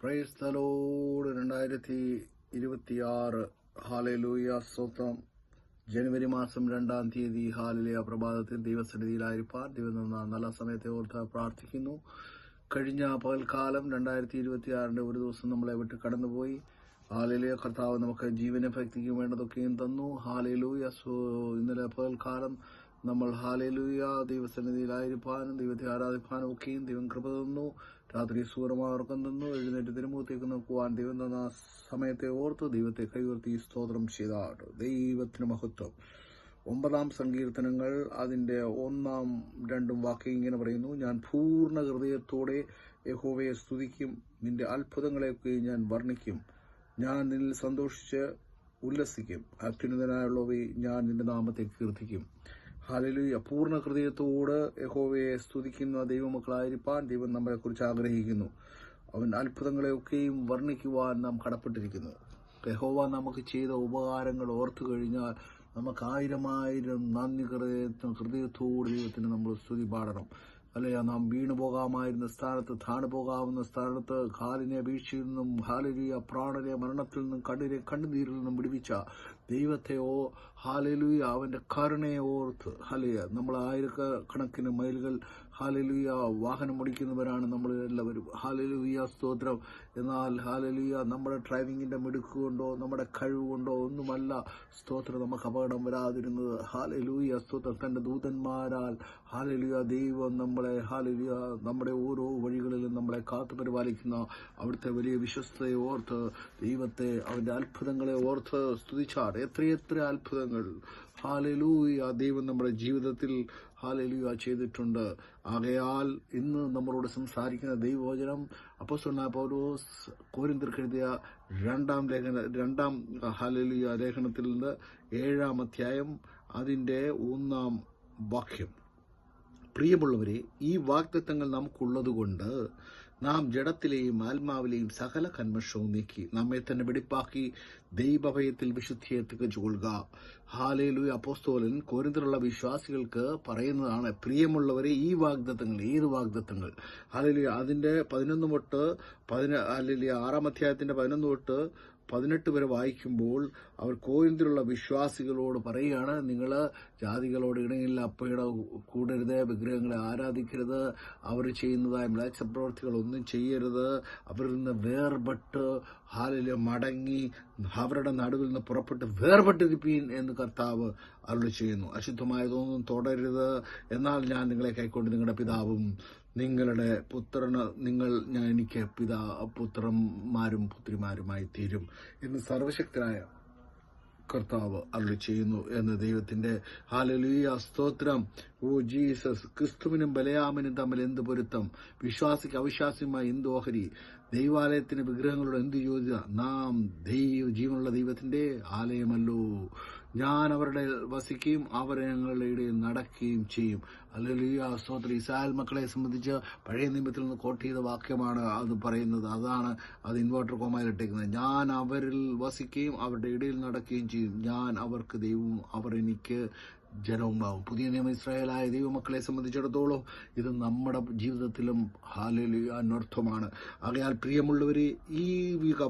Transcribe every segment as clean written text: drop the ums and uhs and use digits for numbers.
Praise the Lord. 2026 hallelujah സ്തോത്രം. ജനുവരി മാസം 2-ാം തീയതി ഹാലേലൂയ പ്രഭാതത്തിൽ ദൈവസന്നിധിയിലായിരിക്കാൻ ദൈവം തന്ന നല്ല സമയത്തെ ഓർത്ത് പ്രാർത്ഥിക്കുന്നു. കഴിഞ്ഞ പകൽക്കാലം 2026 ഒരു ദിവസം നമ്മളെ വിട്ട് കടന്നുപോയി. ഹാലേലൂയ കർത്താവ് നമുക്ക് ജീവനെ ഭക്തിക്കും വേണ്ടതൊക്കെയും തന്നു. ഹാലേലൂയ. ഇന്നലെ പകൽക്കാലം നമ്മൾ ഹാലേലൂയ ദൈവസന്നിധിയിലായിരിക്കാനും ദൈവത്തെ ആരാധിക്കാനും ഒക്കെയും ദൈവം കൃപ തന്നു. രാത്രി സൂര്യമാർക്കം തന്നു. എഴുന്നേറ്റ് തിരുമുഖത്തേക്ക് നോക്കുവാൻ ദൈവം തന്ന സമയത്തെ ഓർത്ത് ദൈവത്തെ കൈവർത്തി സ്തോത്രം ചെയ്താട്ട്. ദൈവത്തിന് മഹത്വം. 9-ാം സങ്കീർത്തനങ്ങൾ അതിന്റെ 1-2 വാക്യം ഇങ്ങനെ പറയുന്നു: ഞാൻ പൂർണ്ണ ഹൃദയത്തോടെ യഹോവയെ സ്തുതിക്കും, നിന്റെ അത്ഭുതങ്ങളെയൊക്കെ ഞാൻ വർണ്ണിക്കും. ഞാൻ നിന്നിൽ സന്തോഷിച്ച് ഉല്ലസിക്കും. അത്യുന്നതനായുള്ളവയെ ഞാൻ നിന്റെ നാമത്തെ കീർത്തിക്കും. ഹല്ലേലൂയ. പൂർണ്ണ ഹൃദയത്തോട് യഹോവയെ സ്തുതിക്കുന്ന ദൈവമക്കളായിരിക്കാൻ ദൈവം നമ്മളെക്കുറിച്ച് ആഗ്രഹിക്കുന്നു. അവൻ അത്ഭുതങ്ങളെയൊക്കെയും വർണ്ണിക്കുവാൻ നാം കടപ്പെട്ടിരിക്കുന്നു. യഹോവ നമുക്ക് ചെയ്ത ഉപകാരങ്ങൾ ഓർത്തു കഴിഞ്ഞാൽ നമുക്ക് 1000 നന്ദി ഹൃദയത്തോട് ദൈവത്തിന് നമ്മൾ സ്തുതി പാടണം. അല്ലയാ, നാം വീണു പോകാമായിരുന്ന സ്ഥാനത്ത്, താണു പോകാവുന്ന സ്ഥാനത്ത്, കാലിനെ വീഴ്ചയിൽ നിന്നും ഹാലേലൂയ പ്രാണനെ മരണത്തിൽ നിന്നും കണ്ണുനീരിൽ നിന്നും വിടുവിച്ച ദൈവത്തെയോ ഹാലേലൂയ അവന്റെ കരുണയെ ഓർത്ത് ഹല്ലേലൂയ. നമ്മൾ ആയിരക്കണക്കിന് മൈലുകൾ ഹാലേലൂയ വാഹനം ഓടിക്കുന്നവരാണ് നമ്മൾ എല്ലാവരും. ഹാലേലൂയ സ്തോത്രം. എന്നാൽ ഹാലേലൂയ നമ്മുടെ ഡ്രൈവിങ്ങിന്റെ മിടുക്ക് കൊണ്ടോ നമ്മുടെ കഴിവ് കൊണ്ടോ ഒന്നുമല്ല സ്തോത്രം നമുക്ക് അപകടം വരാതിരുന്നത്. ഹാലേലൂയ സ്തോത്രം. തന്റെ ദൂതന്മാരാൽ ഹാലേലൂയ ദൈവം നമ്മളെ ഹാലേലൂയ നമ്മുടെ ഓരോ വഴികളിലും നമ്മളെ കാത്തു പരിപാലിക്കുന്ന അവിടുത്തെ വലിയ വിശ്വസ്തയെ ഓർത്ത് ദൈവത്തെ അവന്റെ അത്ഭുതങ്ങളെ ഓർത്ത് സ്തുതിച്ചാൽ എത്രയെത്ര അത്ഭുതങ്ങൾ ഹാലേലൂയ ദൈവം നമ്മുടെ ജീവിതത്തിൽ ഹാലേലൂയ ചെയ്തിട്ടുണ്ട്. ആകയാൽ ഇന്ന് നമ്മളോട് സംസാരിക്കുന്ന ദൈവവചനം അപ്പോസ്തലനായ പൗലോസ് കൊരിന്ത്യർക്ക് എഴുതിയ 2-ാം ഹാലേലൂയ ലേഖനത്തിൽ നിന്ന് 7-ാം അധ്യായം അതിന്റെ 1-ാം വാക്യം. പ്രിയമുള്ളവരെ, ഈ വാഗ്ദത്തങ്ങൾ നമുക്കുള്ളതുകൊണ്ട് നാം ജഡത്തിലെയും ആത്മാവിലെയും സകല കന്മഷവും നീക്കി നമ്മെ തന്നെ വെടിപ്പാക്കി ദൈവഭയത്തിൽ വിശുദ്ധിയെ തികച്ചുകൊള്ളുക. ഹാലേലൂയ. അപ്പോസ്തലൻ കൊരിന്ത്യയിലുള്ള വിശ്വാസികൾക്ക് പറയുന്നതാണ്, പ്രിയമുള്ളവരെ, ഈ വാഗ്ദത്തങ്ങൾ. ഏത് വാഗ്ദത്തങ്ങൾ? ഹാലേലൂയ. അതിന്റെ 11 തൊട്ട് 6-ാം അധ്യായത്തിന്റെ 11 തൊട്ട് 18 വരെ വായിക്കുമ്പോൾ അവർ കൊരിന്ത്യയിലുള്ള വിശ്വാസികളോട് പറയുകയാണ്, നിങ്ങൾ ജാതികളോട് ഇണയില്ല, അപ്പയുടെ കൂടരുത്, വിഗ്രഹങ്ങളെ ആരാധിക്കരുത്, അവർ ചെയ്യുന്നതായ മ്ലേച്ഛപ്രവൃത്തികൾ ഒന്നും ചെയ്യരുത്, അവരിൽ നിന്ന് വേർപെട്ട് ഹാലേലൂയ മടങ്ങി അവരുടെ നടുവിൽ നിന്ന് പുറപ്പെട്ട് വേർപെട്ടിരിപ്പീൻ എന്ന് കർത്താവ് അരുളി ചെയ്യുന്നു. അശുദ്ധമായതൊന്നും തുടരുത്, എന്നാൽ ഞാൻ നിങ്ങളെ കൈക്കൊണ്ട് നിങ്ങളുടെ പിതാവും നിങ്ങളുടെ എനിക്ക് പുത്രന്മാരും പുത്രിമാരുമായി തീരും എന്ന് സർവശക്തനായ കർത്താവ് അരുളി ചെയ്യുന്നു എന്ന് ദൈവത്തിന്റെ ഹാലേലൂയ സ്തോത്രം. Oh Jesus. ക്രിസ്തുവിനും ബലയാമിനും തമ്മിൽ എന്ത് പൊരുത്തം? വിശ്വാസിക്ക് അവിശ്വാസിയുമായി എന്ത് ഓഹരി? ദൈവാലയത്തിന് വിഗ്രഹങ്ങളോട് എന്ത് യോജിത? നാം ജീവനുള്ള ദൈവത്തിന്റെ ആലയമല്ലോ. ഞാൻ അവരുടെ വസിക്കുകയും അവർ ഞങ്ങളുടെ ഇടയിൽ നടക്കുകയും ചെയ്യും. ഹല്ലേലൂയ സ്തോത്രം. ഇസ്രായേൽ മക്കളെ സംബന്ധിച്ച് പഴയ നിയമത്തിൽ നിന്ന് കോട്ട് ചെയ്ത വാക്യമാണ് അത് പറയുന്നത്. അതാണ് അത് ഇൻവേർട്ടർ കോമയിലിട്ടേക്കുന്നത്. ഞാൻ അവരിൽ വസിക്കുകയും അവരുടെ ഇടയിൽ നടക്കുകയും ചെയ്യും. ഞാൻ അവർക്ക് ദൈവവും അവർ എനിക്ക് ജനവുമാവും. പുതിയ നിയമ ഇസ്രായേലായ ദൈവമക്കളെ സംബന്ധിച്ചിടത്തോളം ഇത് നമ്മുടെ ജീവിതത്തിലും ഹാലേലൂയ അനർത്ഥമാണ്. ആകയാൽ പ്രിയമുള്ളവരെ, ഈ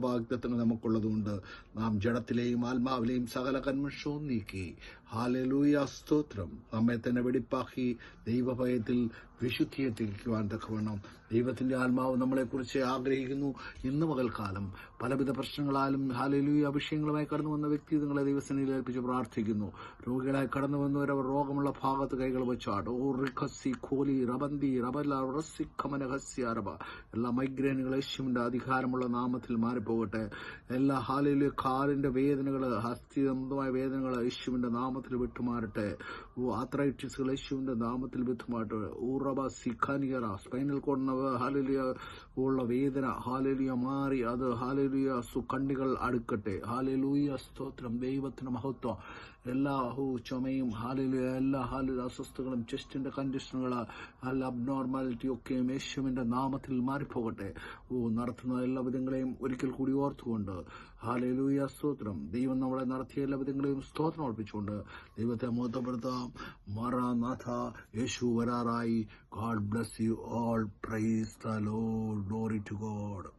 വാഗ്ദത്തങ്ങൾ നമുക്കുള്ളതുകൊണ്ട് നാം ജഡത്തിലെയും ആത്മാവിലെയും സകല കന്മഷവും നീക്കി ഹാലേലൂയ സ്തോത്രം നമ്മെ തന്നെ വെടിപ്പാക്കി ദൈവഭയത്തിൽ വിശുദ്ധിയെ തിരിക്കുവാൻ തക്കവണ്ണം ദൈവത്തിന്റെ ആത്മാവ് നമ്മളെക്കുറിച്ച് ആഗ്രഹിക്കുന്നു. ഇന്ന് പകൽക്കാലം പലവിധ പ്രശ്നങ്ങളാലും ഹാലേലൂയ വിഷയങ്ങളുമായി കടന്നു വന്ന വ്യക്തി നിങ്ങളെ ദൈവസന്നിധിയിൽ ഏൽപ്പിച്ച് പ്രാർത്ഥിക്കുന്നു. രോഗികളായി കടന്നു വന്നവരവർ രോഗമുള്ള ഭാഗത്ത് കൈകൾ വെച്ചാട്. എല്ലാ മൈഗ്രെയിനുകൾ യേശുവിന്റെ അധികാരമുള്ള നാമത്തിൽ മാറിപ്പോകട്ടെ. എല്ലാ ഹാലേലൂയ കാലിന്റെ വേദനകൾ, ഹസ്തി സംബന്ധമായ വേദനകൾ യേശുവിന്റെ നാമത്തിൽ വിട്ടുമാറട്ടെ. ആത്രൈറ്റിസുകൾ യേശുവിന്റെ നാമത്തിൽ വിട്ടുമാറട്ടെ. സ്പൈനൽ കോഡിന് ഹാലേലൂയ ഉള്ള വേദന ഹാലേലൂയ മാറി അത് ഹാലേലൂയ കണ്ണികൾ അടുക്കട്ടെ. ഹാലേലൂയ സ്തോത്രം. ദൈവത്തിന് മഹത്വം. എല്ലാ ചുമയും ഹാലേലൂയ എല്ലാ അസ്വസ്ഥകളും ചെസ്റ്റിന്റെ കണ്ടീഷനുകൾ എല്ലാ അബ്നോർമാലിറ്റി ഒക്കെയും യേശുവിന്റെ നാമത്തിൽ മാറിപ്പോകട്ടെ. നടത്തുന്ന എല്ലാ വിധങ്ങളെയും ഒരിക്കൽ കൂടി ഓർത്തുകൊണ്ട് ഹാലേലൂയ സ്തോത്രം. ദൈവം നമ്മളെ നടത്തിയ എല്ലാ വിധങ്ങളെയും സ്തോത്രം അർപ്പിച്ചുകൊണ്ട് ദൈവത്തെ മഹത്വപ്പെടുത്താം. മറാനാഥ, യേശു വരാറായി. God bless you all. Praise the Lord. Glory to God.